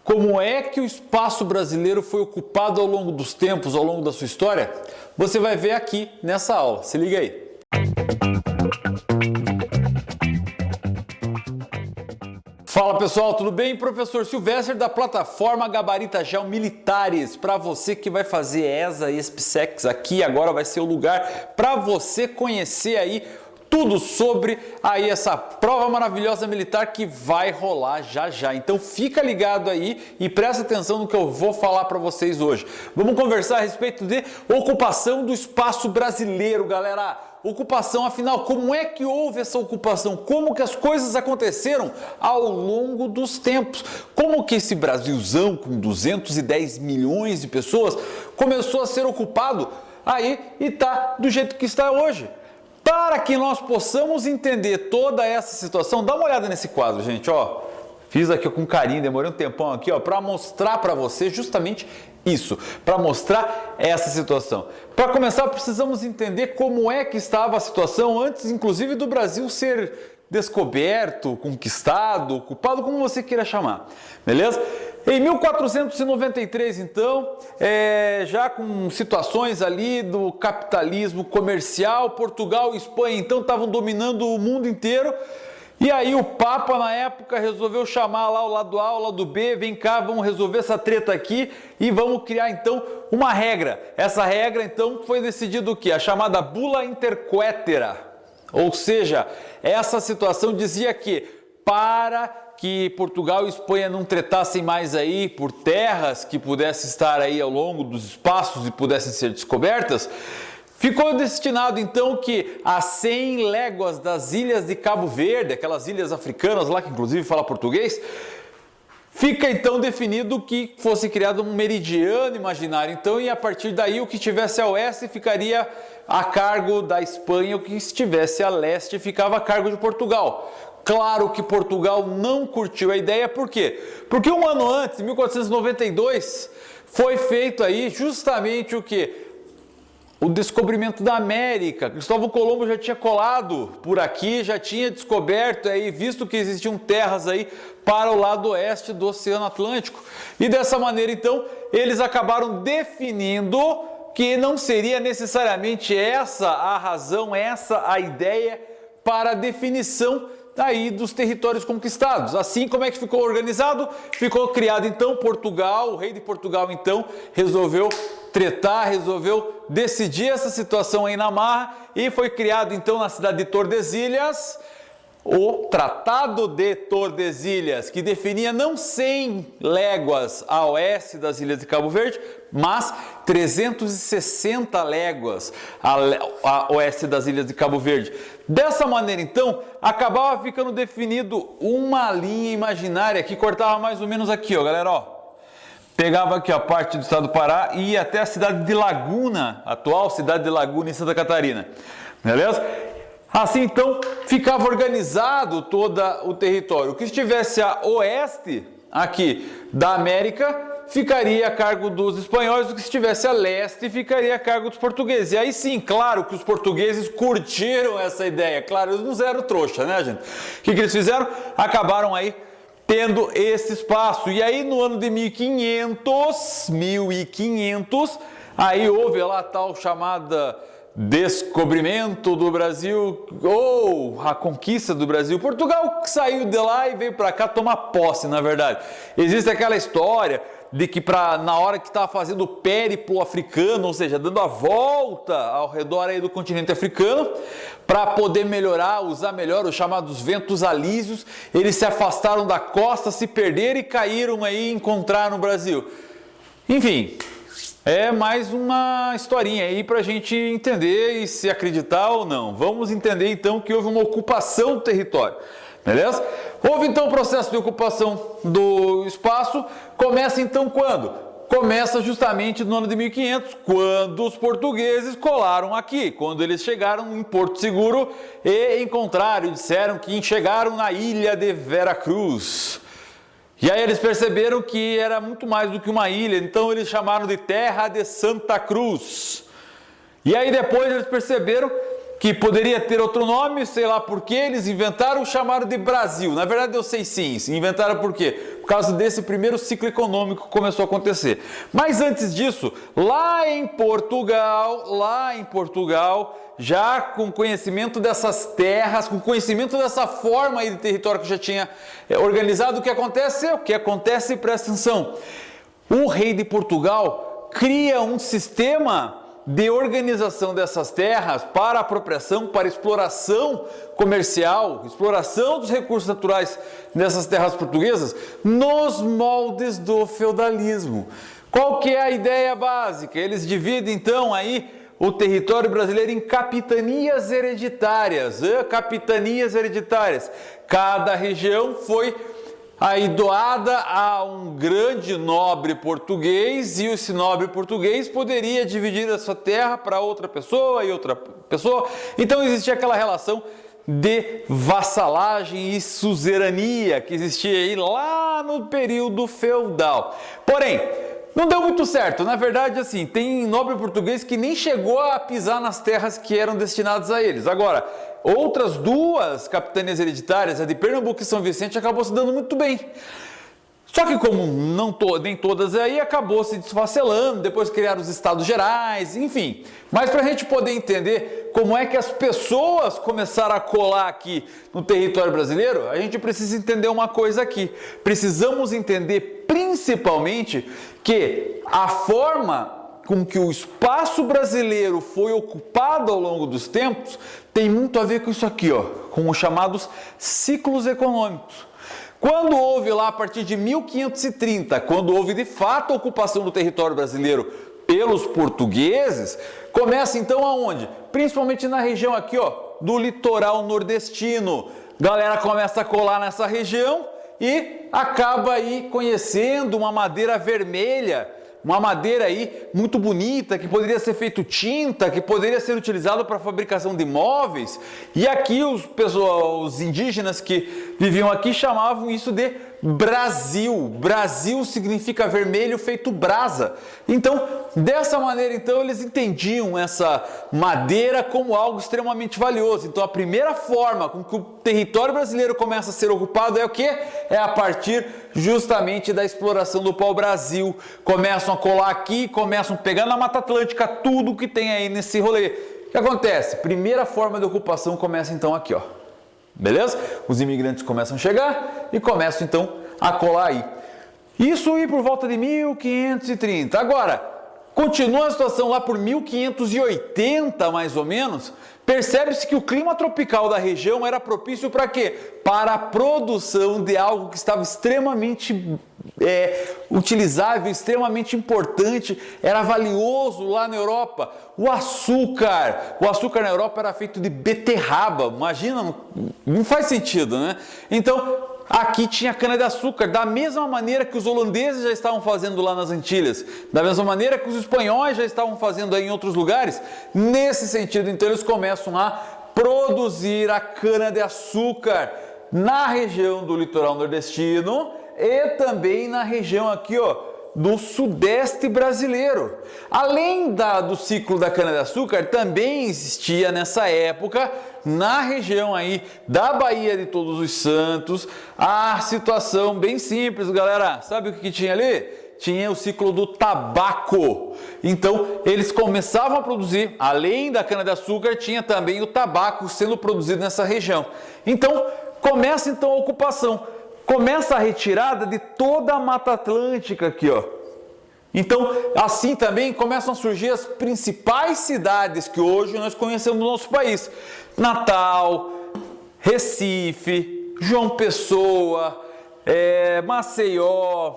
Como é que o espaço brasileiro foi ocupado ao longo dos tempos, ao longo da sua história? Você vai ver aqui nessa aula. Se liga aí. Fala pessoal, tudo bem? Professor Silvestre da plataforma Gabarita Geo Militares. Para você que vai fazer ESA e SPSEC, aqui agora vai ser o lugar para você conhecer aí tudo sobre aí essa prova maravilhosa militar que vai rolar já já. Então fica ligado aí e presta atenção no que eu vou falar para vocês hoje. Vamos conversar a respeito de ocupação do espaço brasileiro, galera. Ocupação, afinal, como é que houve essa ocupação? Como que as coisas aconteceram ao longo dos tempos? Como que esse Brasilzão com 210 milhões de pessoas começou a ser ocupado aí e tá do jeito que está hoje? Para que nós possamos entender toda essa situação, dá uma olhada nesse quadro, gente, ó. Fiz aqui com carinho, demorei um tempão aqui, ó, para mostrar para você justamente isso, para mostrar essa situação. Para começar, precisamos entender como é que estava a situação antes, inclusive, do Brasil ser descoberto, conquistado, ocupado, como você queira chamar, beleza? Em 1493, então, já com situações ali do capitalismo comercial, Portugal e Espanha, então, estavam dominando o mundo inteiro. E aí o Papa, na época, resolveu chamar lá o lado A, o lado B, vem cá, vamos resolver essa treta aqui e vamos criar, então, uma regra. Essa regra, então, foi decidido o quê? A chamada Bula Interquetera. Ou seja, essa situação dizia que para que Portugal e Espanha não tretassem mais aí por terras que pudessem estar aí ao longo dos espaços e pudessem ser descobertas, ficou destinado então que a 100 léguas das ilhas de Cabo Verde, aquelas ilhas africanas lá que inclusive fala português, fica então definido que fosse criado um meridiano imaginário, então, e a partir daí o que estivesse a oeste ficaria a cargo da Espanha, o que estivesse a leste ficava a cargo de Portugal. Claro que Portugal não curtiu a ideia, por quê? Porque um ano antes, em 1492, foi feito aí justamente o quê? O descobrimento da América. Cristóvão Colombo já tinha colado por aqui, já tinha descoberto aí, visto que existiam terras aí para o lado oeste do Oceano Atlântico. E dessa maneira, então, eles acabaram definindo que não seria necessariamente essa a razão, essa a ideia para a definição aí dos territórios conquistados. Assim, como é que ficou organizado? Ficou criado então Portugal, o rei de Portugal então resolveu tretar, resolveu decidir essa situação aí na marra e foi criado então na cidade de Tordesilhas o Tratado de Tordesilhas, que definia não 100 léguas a oeste das ilhas de Cabo Verde, mas 360 léguas a oeste das ilhas de Cabo Verde. Dessa maneira, então, acabava ficando definido uma linha imaginária que cortava mais ou menos aqui, ó, galera, ó. Pegava aqui a parte do estado do Pará e ia até a cidade de Laguna, atual cidade de Laguna em Santa Catarina, beleza? Assim, então, ficava organizado todo o território. O que estivesse a oeste aqui da América ficaria a cargo dos espanhóis, o que estivesse a leste ficaria a cargo dos portugueses. E aí sim, claro que os portugueses curtiram essa ideia. Claro, eles não eram trouxa, né, gente? O que eles fizeram? Acabaram aí tendo esse espaço. E aí no ano de 1500, aí houve lá a tal chamada descobrimento do Brasil, ou a conquista do Brasil. Portugal saiu de lá e veio para cá tomar posse, na verdade. Existe aquela história de que na hora que estava fazendo o périplo africano, ou seja, dando a volta ao redor aí do continente africano, para poder melhorar, usar melhor os chamados ventos alísios, eles se afastaram da costa, se perderam e caíram aí e encontraram o Brasil. Enfim, é mais uma historinha aí para a gente entender e se acreditar ou não. Vamos entender então que houve uma ocupação do território, beleza? Houve então o processo de ocupação do espaço. Começa então quando? Começa justamente no ano de 1500, quando os portugueses colaram aqui, quando eles chegaram em Porto Seguro e encontraram, disseram que chegaram na ilha de Veracruz. E aí eles perceberam que era muito mais do que uma ilha, então eles chamaram de Terra de Santa Cruz. E aí depois eles perceberam que poderia ter outro nome, sei lá por que eles inventaram, chamaram de Brasil. Na verdade eu sei sim, inventaram por quê? Por causa desse primeiro ciclo econômico que começou a acontecer. Mas antes disso, lá em Portugal, já com conhecimento dessas terras, com conhecimento dessa forma aí de território que já tinha organizado, o que acontece? Presta atenção, o rei de Portugal cria um sistema de organização dessas terras para apropriação, para exploração comercial, exploração dos recursos naturais dessas terras portuguesas, nos moldes do feudalismo. Qual que é a ideia básica? Eles dividem então aí o território brasileiro em capitanias hereditárias. Cada região foi aí doada a um grande nobre português, e esse nobre português poderia dividir a sua terra para outra pessoa e outra pessoa. Então existia aquela relação de vassalagem e suzerania que existia aí lá no período feudal. Porém, não deu muito certo. Na verdade, assim, tem nobre português que nem chegou a pisar nas terras que eram destinadas a eles. Agora, outras duas capitanias hereditárias, a de Pernambuco e São Vicente, acabou se dando muito bem. Só que como nem todas aí, acabou se desfacelando, depois criaram os estados gerais, enfim. Mas para a gente poder entender como é que as pessoas começaram a colar aqui no território brasileiro, a gente precisa entender uma coisa aqui. Precisamos entender principalmente que a forma com que o espaço brasileiro foi ocupado ao longo dos tempos tem muito a ver com isso aqui, ó, com os chamados ciclos econômicos. Quando houve lá a partir de 1530, quando houve de fato a ocupação do território brasileiro pelos portugueses, começa então aonde? Principalmente na região aqui, ó, do litoral nordestino. Galera começa a colar nessa região e acaba aí conhecendo uma madeira vermelha, uma madeira aí muito bonita, que poderia ser feito tinta, que poderia ser utilizado para a fabricação de móveis. E aqui os indígenas que viviam aqui chamavam isso de Brasil. Brasil significa vermelho feito brasa. Então, dessa maneira, então, eles entendiam essa madeira como algo extremamente valioso. Então, a primeira forma com que o território brasileiro começa a ser ocupado é o quê? É a partir justamente da exploração do pau-brasil. Começam a colar aqui, começam a pegar na Mata Atlântica tudo que tem aí nesse rolê. O que acontece? Primeira forma de ocupação começa então aqui, ó. Beleza? Os imigrantes começam a chegar e começam então a colar aí. Isso aí por volta de 1530. Agora, continua a situação lá por 1580 mais ou menos. Percebe-se que o clima tropical da região era propício para quê? Para a produção de algo que estava extremamente utilizável, extremamente importante, era valioso lá na Europa. O açúcar na Europa era feito de beterraba. Imagina, não faz sentido, né? Então, aqui tinha cana-de-açúcar, da mesma maneira que os holandeses já estavam fazendo lá nas Antilhas, da mesma maneira que os espanhóis já estavam fazendo aí em outros lugares. Nesse sentido, então, eles começam a produzir a cana-de-açúcar na região do litoral nordestino e também na região aqui, ó, do sudeste brasileiro. Além do ciclo da cana-de-açúcar, também existia nessa época, na região aí da Baía de Todos os Santos, a situação bem simples, galera. Sabe o que tinha ali? Tinha o ciclo do tabaco. Então, eles começavam a produzir, além da cana-de-açúcar, tinha também o tabaco sendo produzido nessa região. Então, começa então a ocupação. Começa a retirada de toda a Mata Atlântica aqui, ó. Então, assim também começam a surgir as principais cidades que hoje nós conhecemos no nosso país. Natal, Recife, João Pessoa, Maceió,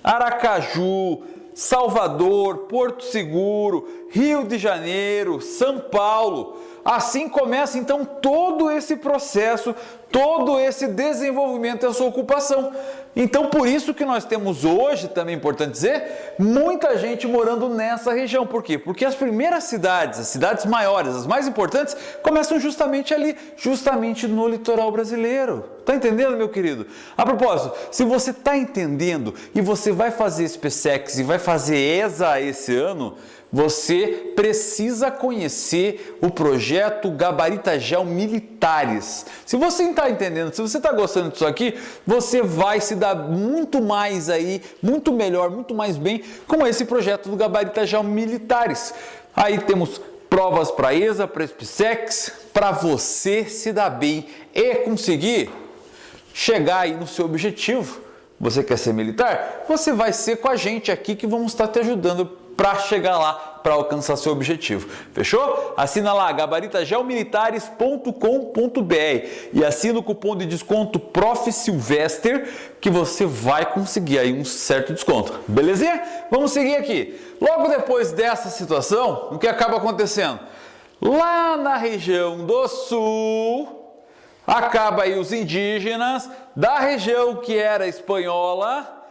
Aracaju, Salvador, Porto Seguro, Rio de Janeiro, São Paulo. Assim começa então todo esse processo, todo esse desenvolvimento, essa ocupação. Então, por isso que nós temos hoje, também é importante dizer, muita gente morando nessa região. Por quê? Porque as primeiras cidades, as cidades maiores, as mais importantes, começam justamente ali, justamente no litoral brasileiro. Tá entendendo, meu querido? A propósito, se você tá entendendo e você vai fazer SpaceX e vai fazer ESA esse ano, você precisa conhecer o projeto Gabarita Gel Militares. Se você está entendendo, se você está gostando disso aqui, você vai se dar muito mais aí, muito melhor, muito mais bem com esse projeto do Gabarita Gel Militares. Aí temos provas para ESA, para SPSEX, para você se dar bem e conseguir chegar aí no seu objetivo. Você quer ser militar? Você vai ser com a gente aqui que vamos estar te ajudando para chegar lá, para alcançar seu objetivo. Fechou? Assina lá gabaritagelmilitares.com.br e assina o cupom de desconto Prof. Silvester que você vai conseguir aí um certo desconto. Belezinha? Vamos seguir aqui. Logo depois dessa situação, o que acaba acontecendo? Lá na região do sul, acaba aí os indígenas da região que era espanhola,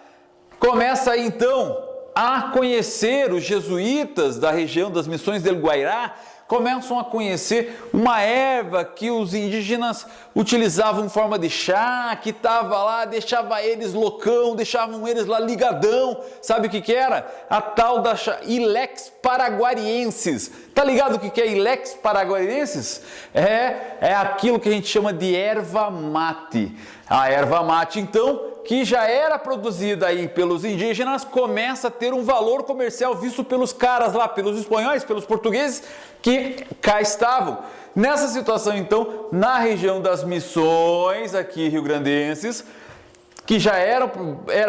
começa aí então a conhecer os jesuítas da região das Missões del Guairá, começam a conhecer uma erva que os indígenas utilizavam em forma de chá, que estava lá, deixava eles loucão, deixavam eles lá ligadão. Sabe o que era? A tal da Ilex paraguariensis. Tá ligado o que é Ilex paraguariensis? É aquilo que a gente chama de erva mate. A erva mate, então, que já era produzida aí pelos indígenas, começa a ter um valor comercial visto pelos caras lá, pelos espanhóis, pelos portugueses que cá estavam. Nessa situação, então, na região das Missões, aqui rio-grandenses, que já era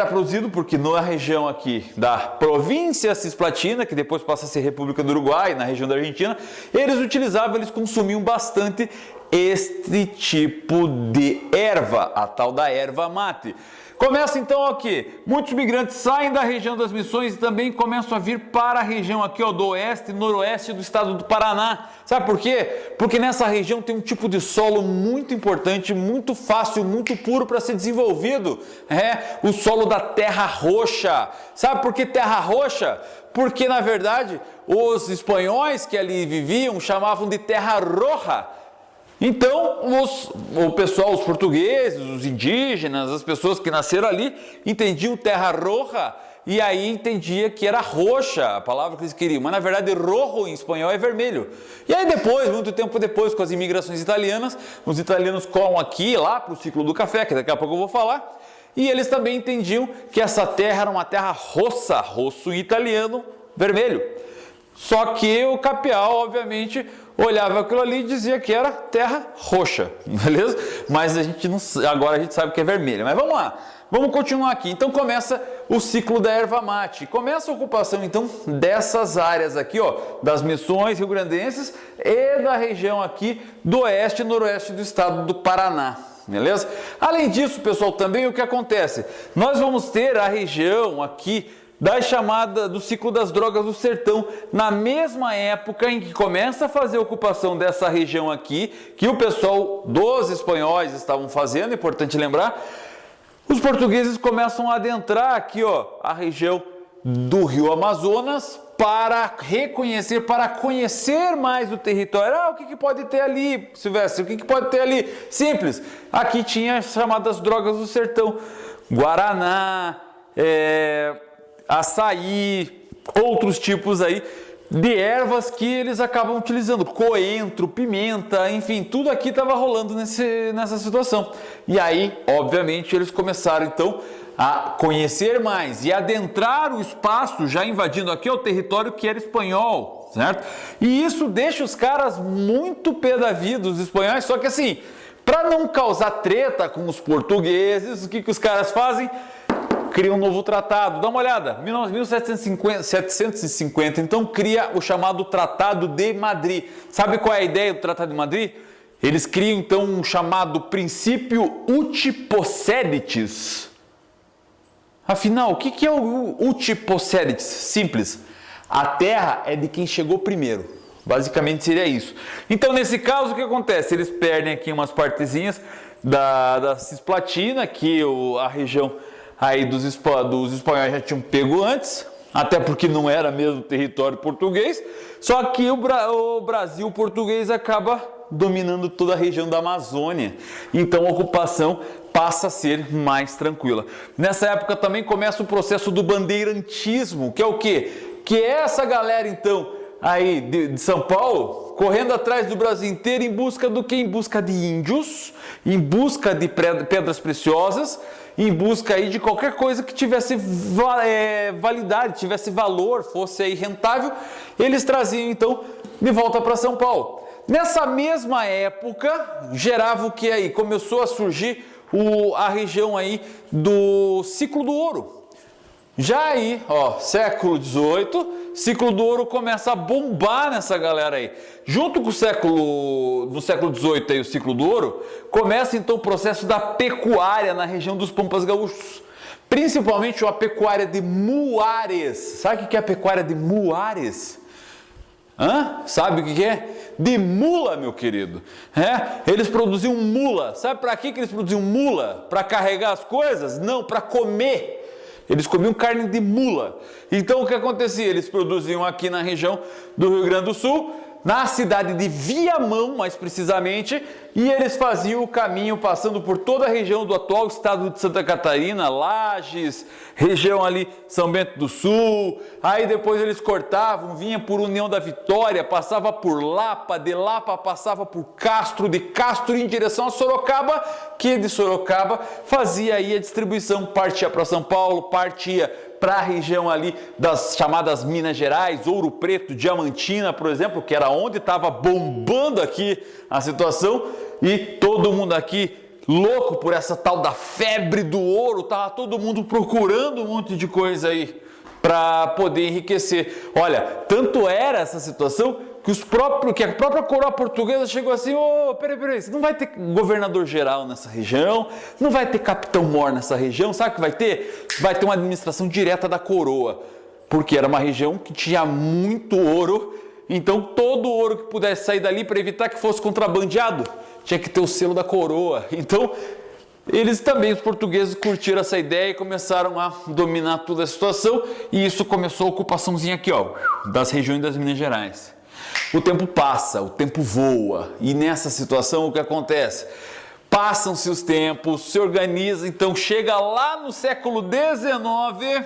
produzido, porque na região aqui da província Cisplatina, que depois passa a ser República do Uruguai, na região da Argentina, eles consumiam bastante este tipo de erva, a tal da erva mate. Começa então aqui, muitos migrantes saem da região das Missões e também começam a vir para a região aqui ó, do oeste e noroeste do estado do Paraná. Sabe por quê? Porque nessa região tem um tipo de solo muito importante, muito fácil, muito puro para ser desenvolvido. O solo da terra roxa. Sabe por que terra roxa? Porque na verdade os espanhóis que ali viviam chamavam de terra roja. Então, o pessoal, os portugueses, os indígenas, as pessoas que nasceram ali, entendiam terra roja e aí entendia que era roxa, a palavra que eles queriam, mas na verdade rojo em espanhol é vermelho. E aí depois, muito tempo depois, com as imigrações italianas, os italianos colam aqui, lá para o ciclo do café, que daqui a pouco eu vou falar, e eles também entendiam que essa terra era uma terra rossa, rosso em italiano, vermelho. Só que o Capial, obviamente, olhava aquilo ali e dizia que era terra roxa, beleza? Mas agora a gente sabe que é vermelha. Mas vamos lá, vamos continuar aqui. Então começa o ciclo da erva mate. Começa a ocupação então dessas áreas aqui, ó, das Missões rio-grandenses e da região aqui do oeste e noroeste do estado do Paraná. Beleza? Além disso, pessoal, também o que acontece? Nós vamos ter a região aqui da chamada do ciclo das drogas do sertão, na mesma época em que começa a fazer a ocupação dessa região aqui, que o pessoal dos espanhóis estavam fazendo, é importante lembrar, os portugueses começam a adentrar aqui, ó, a região do rio Amazonas, para reconhecer, para conhecer mais o território. O que pode ter ali, Silvestre? O que pode ter ali? Simples, aqui tinha as chamadas drogas do sertão, guaraná, açaí, outros tipos aí de ervas que eles acabam utilizando, coentro, pimenta, enfim, tudo aqui estava rolando nessa situação. E aí, obviamente, eles começaram então a conhecer mais e adentrar o espaço, já invadindo aqui o território que era espanhol, certo? E isso deixa os caras muito pé da vida, os espanhóis, só que assim, para não causar treta com os portugueses, o que os caras fazem? Cria um novo tratado, dá uma olhada, 1750, então cria o chamado Tratado de Madrid. Sabe qual é a ideia do Tratado de Madrid? Eles criam então um chamado princípio uti possidetis. Afinal, o que é o uti possidetis? Simples, a terra é de quem chegou primeiro, basicamente seria isso. Então nesse caso o que acontece? Eles perdem aqui umas partezinhas da Cisplatina, que a região aí dos espanhóis já tinham pego antes, até porque não era mesmo território português, só que o Brasil português acaba dominando toda a região da Amazônia, então a ocupação passa a ser mais tranquila. Nessa época também começa o processo do bandeirantismo, que é o quê? que é essa galera então aí de São Paulo, correndo atrás do Brasil inteiro em busca do quê? Em busca de índios, em busca de pedras preciosas, em busca aí de qualquer coisa que tivesse validade, tivesse valor, fosse aí rentável, eles traziam então de volta para São Paulo. Nessa mesma época, gerava o que aí? Começou a surgir a região aí do ciclo do ouro. Já aí, ó, século XVIII, ciclo do ouro começa a bombar nessa galera aí. Junto com no século XVIII aí, o ciclo do ouro, começa então o processo da pecuária na região dos Pampas Gaúchos. Principalmente a pecuária de muares. Sabe o que é a pecuária de muares? Sabe o que é? De mula, meu querido. Eles produziam mula. Sabe para que eles produziam mula? Para carregar as coisas? Não, para comer. Eles comiam carne de mula. Então o que acontecia? Eles produziam aqui na região do Rio Grande do Sul, na cidade de Viamão, mais precisamente, e eles faziam o caminho passando por toda a região do atual estado de Santa Catarina, Lages, região ali São Bento do Sul, aí depois eles cortavam, vinha por União da Vitória, passava por Lapa, de Lapa passava por Castro, de Castro em direção a Sorocaba, que de Sorocaba fazia aí a distribuição, partia para São Paulo, partia para a região ali das chamadas Minas Gerais, Ouro Preto, Diamantina, por exemplo, que era onde estava bombando aqui a situação, e todo mundo aqui louco por essa tal da febre do ouro, estava todo mundo procurando um monte de coisa aí para poder enriquecer. Olha, tanto era essa situação que a própria coroa portuguesa chegou assim: peraí, você não vai ter governador geral nessa região, não vai ter capitão-mor nessa região, sabe o que vai ter? Vai ter uma administração direta da coroa, porque era uma região que tinha muito ouro, então todo o ouro que pudesse sair dali para evitar que fosse contrabandeado, tinha que ter o selo da coroa. Então, eles também, os portugueses, curtiram essa ideia e começaram a dominar toda a situação, e isso começou a ocupaçãozinha aqui, ó, das regiões das Minas Gerais. O tempo passa, o tempo voa, e nessa situação o que acontece? Passam-se os tempos, se organiza, então chega lá no século XIX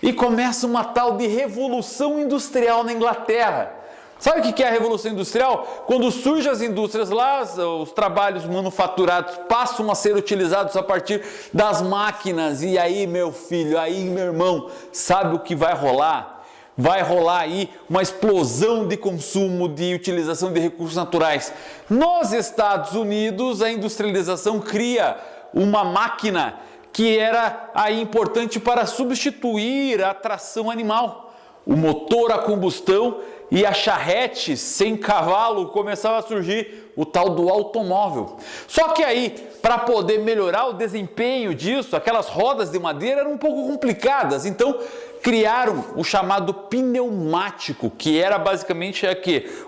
e começa uma tal de Revolução Industrial na Inglaterra. Sabe o que é a Revolução Industrial? Quando surgem as indústrias lá, os trabalhos manufaturados passam a ser utilizados a partir das máquinas, e aí, meu filho, aí, meu irmão, sabe o que vai rolar? Vai rolar aí uma explosão de consumo, de utilização de recursos naturais. Nos Estados Unidos, a industrialização cria uma máquina que era aí importante para substituir a tração animal. O motor a combustão e a charrete sem cavalo começava a surgir, o tal do automóvel. Só que aí, para poder melhorar o desempenho disso, aquelas rodas de madeira eram um pouco complicadas, então criaram o chamado pneumático, que era basicamente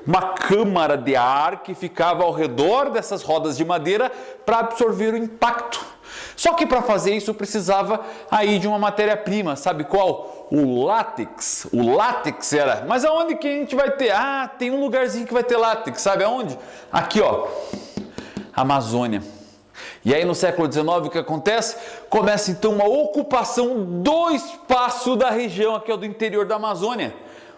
uma câmara de ar que ficava ao redor dessas rodas de madeira para absorver o impacto. Só que para fazer isso precisava aí de uma matéria-prima, sabe qual? O látex. O látex era, mas aonde que a gente vai ter? Tem um lugarzinho que vai ter látex, sabe aonde? Aqui, ó, Amazônia. E aí no século XIX o que acontece? Começa então uma ocupação do espaço da região aqui, ó, do interior da Amazônia.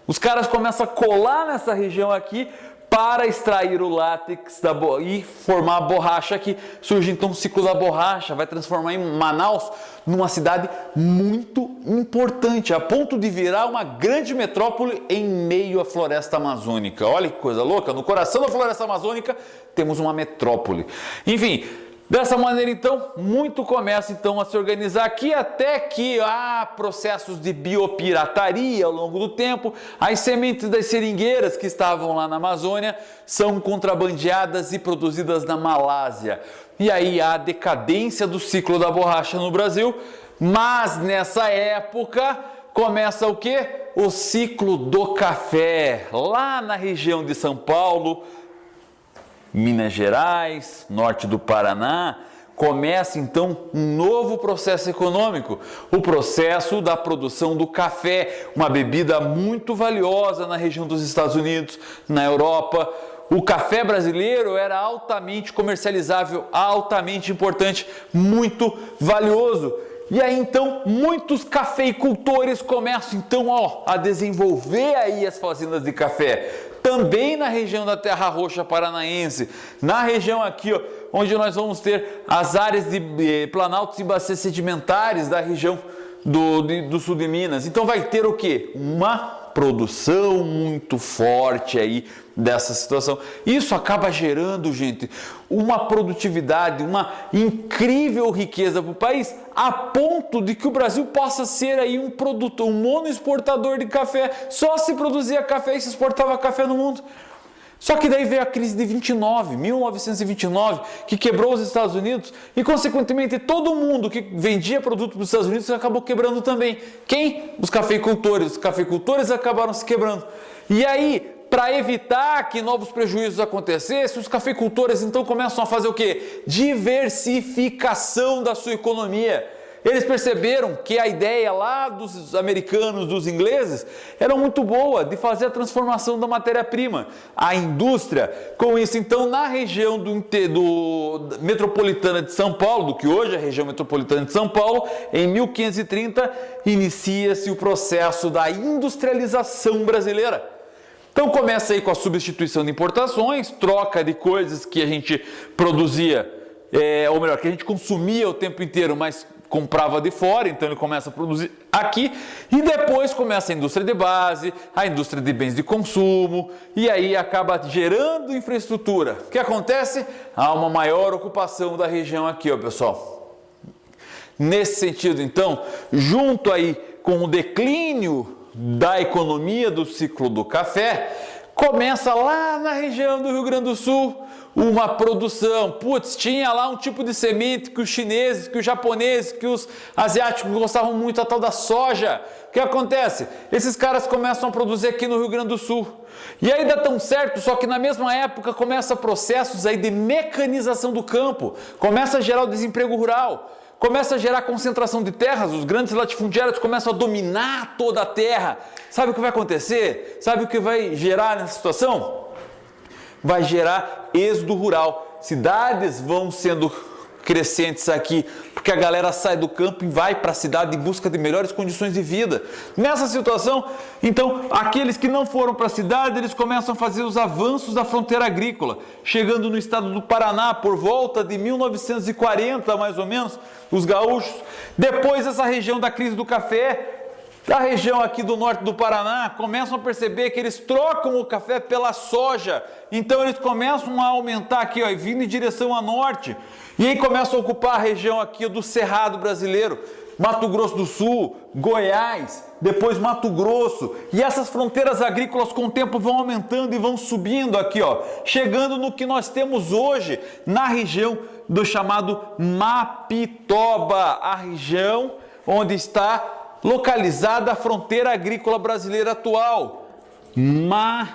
Os caras começam a colar nessa região aqui para extrair o látex e formar a borracha aqui. Surge então o ciclo da borracha, vai transformar em Manaus numa cidade muito importante, a ponto de virar uma grande metrópole em meio à floresta amazônica. Olha que coisa louca, no coração da floresta amazônica temos uma metrópole. Enfim, dessa maneira, então, muito começa então a se organizar aqui, até que há processos de biopirataria ao longo do tempo. As sementes das seringueiras que estavam lá na Amazônia são contrabandeadas e produzidas na Malásia. E aí há a decadência do ciclo da borracha no Brasil, mas nessa época começa o quê? O ciclo do café, lá na região de São Paulo, Minas Gerais, norte do Paraná. Começa então um novo processo econômico, o processo da produção do café, uma bebida muito valiosa na região dos Estados Unidos, na Europa. O café brasileiro era altamente comercializável, altamente importante, muito valioso. E aí então muitos cafeicultores começam então a desenvolver aí as fazendas de café. Também na região da Terra Roxa Paranaense, na região aqui, ó, onde nós vamos ter as áreas de planaltos e bacias sedimentares da região do sul de Minas. Então vai ter o quê? Uma produção muito forte aí dessa situação. Isso acaba gerando, gente, uma produtividade, uma incrível riqueza para o país, a ponto de que o Brasil possa ser aí um produtor, um monoexportador de café. Só se produzia café e se exportava café no mundo. Só que daí veio a crise de 1929, que quebrou os Estados Unidos e, consequentemente, todo mundo que vendia produto para os Estados Unidos acabou quebrando também. Quem? Os cafeicultores. Os cafeicultores acabaram se quebrando. E aí, para evitar que novos prejuízos acontecessem, os cafeicultores então começam a fazer o quê? Diversificação da sua economia. Eles perceberam que a ideia lá dos americanos, dos ingleses, era muito boa de fazer a transformação da matéria-prima. A indústria, com isso, então, na região metropolitana de São Paulo, do que hoje é a região metropolitana de São Paulo, em 1530, inicia-se o processo da industrialização brasileira. Então começa aí com a substituição de importações, troca de coisas que a gente produzia, ou melhor, que a gente consumia o tempo inteiro, mas comprava de fora, então ele começa a produzir aqui, e depois começa a indústria de base, a indústria de bens de consumo, e aí acaba gerando infraestrutura. O que acontece? Há uma maior ocupação da região aqui, ó, pessoal. Nesse sentido, então, junto aí com o declínio da economia do ciclo do café, começa lá na região do Rio Grande do Sul uma produção. Putz, tinha lá um tipo de semente que os chineses, que os japoneses, que os asiáticos gostavam muito, a tal da soja. O que acontece? Esses caras começam a produzir aqui no Rio Grande do Sul. E aí dá tão certo, só que na mesma época começa processos aí de mecanização do campo, começa a gerar o desemprego rural, começa a gerar concentração de terras, os grandes latifundiários começam a dominar toda a terra. Sabe o que vai acontecer? Sabe o que vai gerar nessa situação? Vai gerar êxodo rural. Cidades vão sendo crescentes aqui, porque a galera sai do campo e vai para a cidade em busca de melhores condições de vida. Nessa situação, então, aqueles que não foram para a cidade, eles começam a fazer os avanços da fronteira agrícola, chegando no estado do Paraná por volta de 1940, mais ou menos, os gaúchos. Depois, essa região da crise do café, da região aqui do norte do Paraná, começam a perceber que eles trocam o café pela soja. Então eles começam a aumentar aqui, ó, vindo em direção a norte. E aí começam a ocupar a região aqui do Cerrado brasileiro, Mato Grosso do Sul, Goiás, depois Mato Grosso. E essas fronteiras agrícolas com o tempo vão aumentando e vão subindo aqui, ó, chegando no que nós temos hoje na região do chamado Mapitoba, a região onde está localizada a fronteira agrícola brasileira atual. Mapitoba,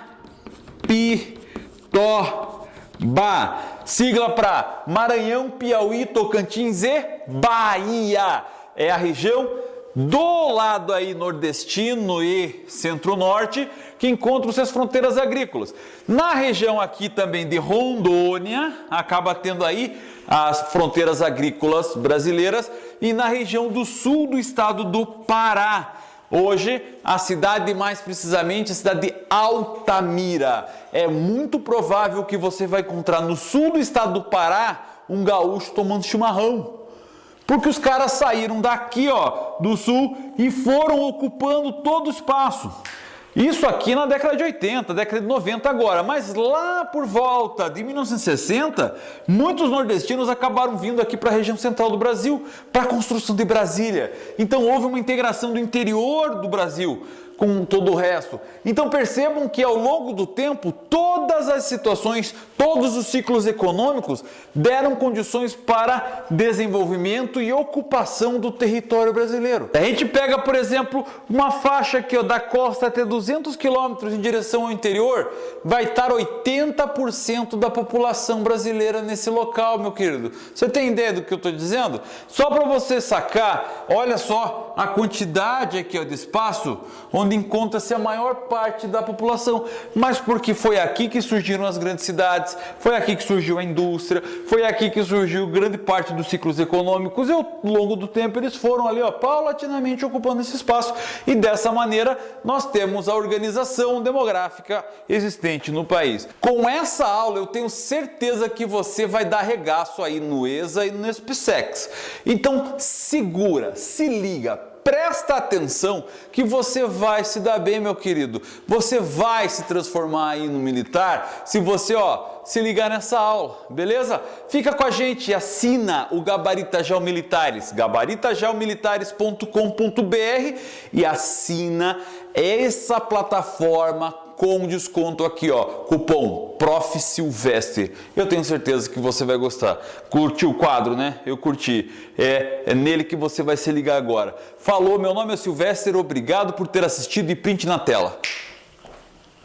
sigla para Maranhão, Piauí, Tocantins e Bahia. É a região do lado aí nordestino e centro-norte que encontram-se as fronteiras agrícolas. Na região aqui também de Rondônia, acaba tendo aí as fronteiras agrícolas brasileiras, e na região do sul do estado do Pará. Hoje, a cidade, mais precisamente, a cidade de Altamira. É muito provável que você vai encontrar no sul do estado do Pará um gaúcho tomando chimarrão. Porque os caras saíram daqui, ó, do sul e foram ocupando todo o espaço. Isso aqui na década de 80, década de 90 agora, mas lá por volta de 1960, muitos nordestinos acabaram vindo aqui para a região central do Brasil, para a construção de Brasília. Então houve uma integração do interior do Brasil com todo o resto. Então percebam que ao longo do tempo, todas as situações, todos os ciclos econômicos deram condições para desenvolvimento e ocupação do território brasileiro. A gente pega, por exemplo, uma faixa aqui, ó, da costa até 200 quilômetros em direção ao interior, vai estar 80% da população brasileira nesse local, meu querido. Você tem ideia do que eu estou dizendo? Só para você sacar, olha só a quantidade aqui, ó, de espaço onde onde encontra-se a maior parte da população, mas porque foi aqui que surgiram as grandes cidades, foi aqui que surgiu a indústria, foi aqui que surgiu grande parte dos ciclos econômicos e ao longo do tempo eles foram ali, paulatinamente ocupando esse espaço e dessa maneira nós temos a organização demográfica existente no país. Com essa aula eu tenho certeza que você vai dar regaço aí no ESA e no SPSEC. Então segura, se liga, presta atenção que você vai se dar bem, meu querido. Você vai se transformar aí no militar se você, se ligar nessa aula, beleza? Fica com a gente e assina o Gabarita Gel Militares, gabaritagelmilitares.com.br e assina essa plataforma com desconto aqui, cupom Prof. Silvestre. Eu tenho certeza que você vai gostar. Curtiu o quadro, né? Eu curti. É nele que você vai se ligar agora. Falou, meu nome é Silvestre, obrigado por ter assistido e print na tela.